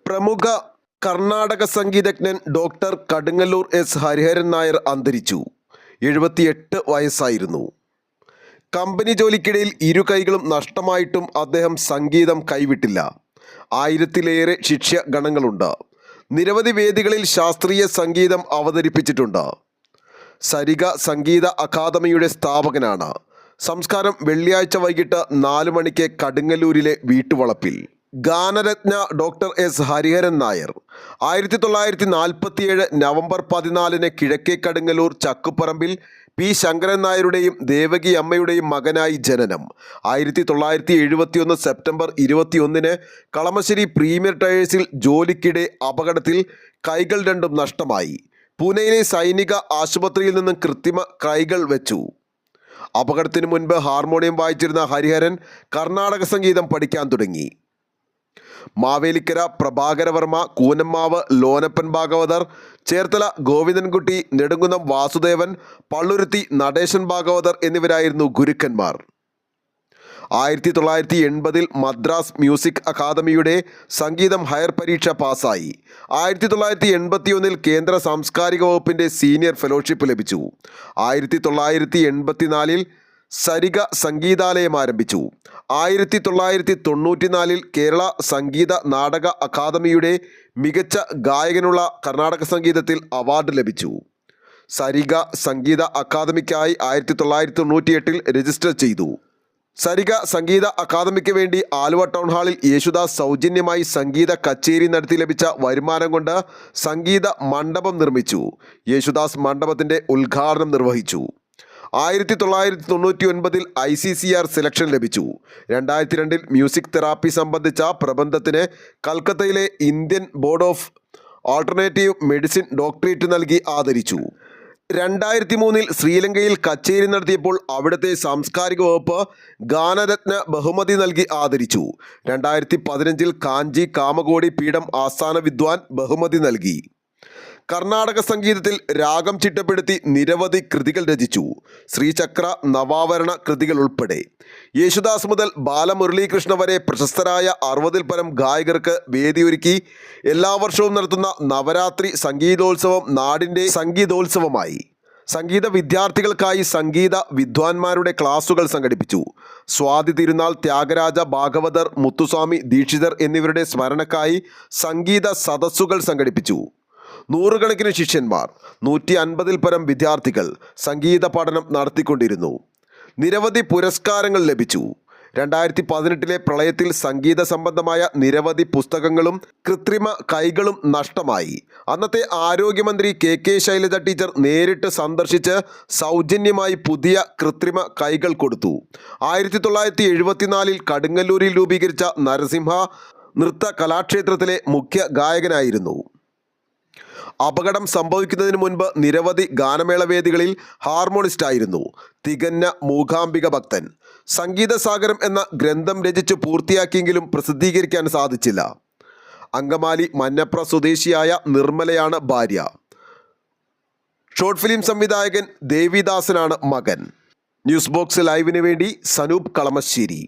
പ്രമുഖ കർണാടക സംഗീതജ്ഞൻ doctor Kadungallur S Hariharan Nair അന്തരിച്ചു. 78 വയസ്സായിരുന്നു. കമ്പനി ജോലിക്കിടയിൽ ഇരു കൈകളും നഷ്ടമായിട്ടും അദ്ദേഹം സംഗീതം കൈവിട്ടില്ല. 1000-ലേറെ ശിഷ്യ ഗണങ്ങളുണ്ട്. നിരവധി വേദികളിൽ ശാസ്ത്രീയ സംഗീതം അവതരിപ്പിച്ചിട്ടുണ്ട്. സരിഗ സംഗീത അക്കാദമിയുടെ സ്ഥാപകനാണ്. സംസ്കാരം വെള്ളിയാഴ്ച വൈകിട്ട് 4 മണിക്ക് കടുങ്ങല്ലൂരിലെ വീട്ടുവളപ്പിൽ. Ganaratna doctor S Hariharan Nair 1947 November 14 കിഴക്കേ കടുങ്ങല്ലൂർ ചക്കുപറമ്പിൽ പി ശങ്കരൻ നായരുടെയും ദേവകി അമ്മയുടെയും മകനായി ജനനം. 1971 സെപ്റ്റംബർ 21 കളമശ്ശേരി പ്രീമിയർ ടയേഴ്സിൽ ജോലിക്കിടെ അപകടത്തിൽ കൈകൾ രണ്ടും നഷ്ടമായി. പൂനെയിലെ സൈനിക ആശുപത്രിയിൽ നിന്നും കൃത്രിമ കൈകൾ വെച്ചു. അപകടത്തിനു മുൻപ് ഹാർമോണിയം വായിച്ചിരുന്ന ഹരിഹരൻ കർണാടക സംഗീതം പഠിക്കാൻ തുടങ്ങി. മാവേലിക്കര പ്രഭാകരവർമ്മ, കൂനമ്മാവ് ലോനപ്പൻ ഭാഗവതർ, ചേർത്തല ഗോവിന്ദൻകുട്ടി, നെടുങ്കുന്നം വാസുദേവൻ, പള്ളുരുത്തി നടേശൻ ഭാഗവതർ എന്നിവരായിരുന്നു ഗുരുക്കന്മാർ. 1980 മദ്രാസ് മ്യൂസിക് അക്കാദമിയുടെ സംഗീതം ഹയർ പരീക്ഷ പാസ്സായി. 1981 കേന്ദ്ര സാംസ്കാരിക വകുപ്പിൻ്റെ സീനിയർ ഫെലോഷിപ്പ് ലഭിച്ചു. 1984 സരിഗ സംഗീതാലയം ആരംഭിച്ചു. 1994 കേരള സംഗീത നാടക അക്കാദമിയുടെ മികച്ച ഗായകനുള്ള കർണാടക സംഗീതത്തിൽ അവാർഡ് ലഭിച്ചു. സരിഗ സംഗീത അക്കാദമിക്കായി 1998 രജിസ്റ്റർ ചെയ്തു. സരിഗ സംഗീത അക്കാദമിക്ക് വേണ്ടി ആലുവ ടൗൺ ഹാളിൽ യേശുദാസ് സൗജന്യമായി സംഗീത കച്ചേരി നടത്തി ലഭിച്ച വരുമാനം കൊണ്ട് സംഗീത മണ്ഡപം നിർമ്മിച്ചു. യേശുദാസ് മണ്ഡപത്തിൻ്റെ ഉദ്ഘാടനം നിർവഹിച്ചു. 1999 ICCR സെലക്ഷൻ ലഭിച്ചു. 2002 മ്യൂസിക് തെറാപ്പി സംബന്ധിച്ച പ്രബന്ധത്തിന് കൽക്കത്തയിലെ Indian board of alternative medicine doctorate നൽകി ആദരിച്ചു. 2003 ശ്രീലങ്കയിൽ കച്ചേരി നടത്തിയപ്പോൾ അവിടുത്തെ സാംസ്കാരിക വകുപ്പ് ഗാനരത്ന ബഹുമതി നൽകി ആദരിച്ചു. 2015 കാഞ്ചി കാമകോടി പീഠം ആസ്ഥാന വിദ്വാൻ ബഹുമതി നൽകി. കർണാടക സംഗീതത്തിൽ രാഗം ചിട്ടപ്പെടുത്തി നിരവധി കൃതികൾ രചിച്ചു. ശ്രീചക്ര നവാവരണ കൃതികൾ ഉൾപ്പെടെ. യേശുദാസ് മുതൽ ബാലമുരളീകൃഷ്ണ വരെ പ്രശസ്തരായ 60-ൽ പരം ഗായകർക്ക് വേദിയൊരുക്കി എല്ലാ വർഷവും നടത്തുന്ന നവരാത്രി സംഗീതോത്സവം നാടിൻ്റെ സംഗീതോത്സവമായി. സംഗീത വിദ്യാർത്ഥികൾക്കായി സംഗീത വിദ്വാൻമാരുടെ ക്ലാസുകൾ സംഘടിപ്പിച്ചു. സ്വാതി തിരുനാൾ, ത്യാഗരാജ ഭാഗവതർ, മുത്തുസ്വാമി ദീക്ഷിതർ എന്നിവരുടെ സ്മരണക്കായി സംഗീത സദസ്സുകൾ സംഘടിപ്പിച്ചു. 100 കണക്കിന് ശിഷ്യന്മാർ, 150-ൽ പരം വിദ്യാർത്ഥികൾ സംഗീത പഠനം നടത്തിക്കൊണ്ടിരുന്നു. നിരവധി പുരസ്കാരങ്ങൾ ലഭിച്ചു. 2018 പ്രളയത്തിൽ സംഗീത സംബന്ധമായ നിരവധി പുസ്തകങ്ങളും കൃത്രിമ കൈകളും നഷ്ടമായി. അന്നത്തെ ആരോഗ്യമന്ത്രി KK ശൈലജ ടീച്ചർ നേരിട്ട് സന്ദർശിച്ച് സൗജന്യമായി പുതിയ കൃത്രിമ കൈകൾ കൊടുത്തു. 1974 കടുങ്ങല്ലൂരിൽ രൂപീകരിച്ച നരസിംഹ നൃത്ത കലാക്ഷേത്രത്തിലെ മുഖ്യ ഗായകനായിരുന്നു. അപകടം സംഭവിക്കുന്നതിന് മുൻപ് നിരവധി ഗാനമേള വേദികളിൽ ഹാർമോണിസ്റ്റായിരുന്നു. തികഞ്ഞ മൂകാംബിക ഭക്തൻ. സംഗീതസാഗരം എന്ന ഗ്രന്ഥം രചിച്ച് പൂർത്തിയാക്കിയെങ്കിലും പ്രസിദ്ധീകരിക്കാൻ സാധിച്ചില്ല. അങ്കമാലി മഞ്ഞപ്ര സ്വദേശിയായ നിർമ്മലയാണ് ഭാര്യ. ഷോർട്ട് ഫിലിം സംവിധായകൻ ദേവിദാസനാണ് മകൻ. ന്യൂസ് ബോക്സ് ലൈവിന് വേണ്ടി സനൂപ് കളമശ്ശേരി.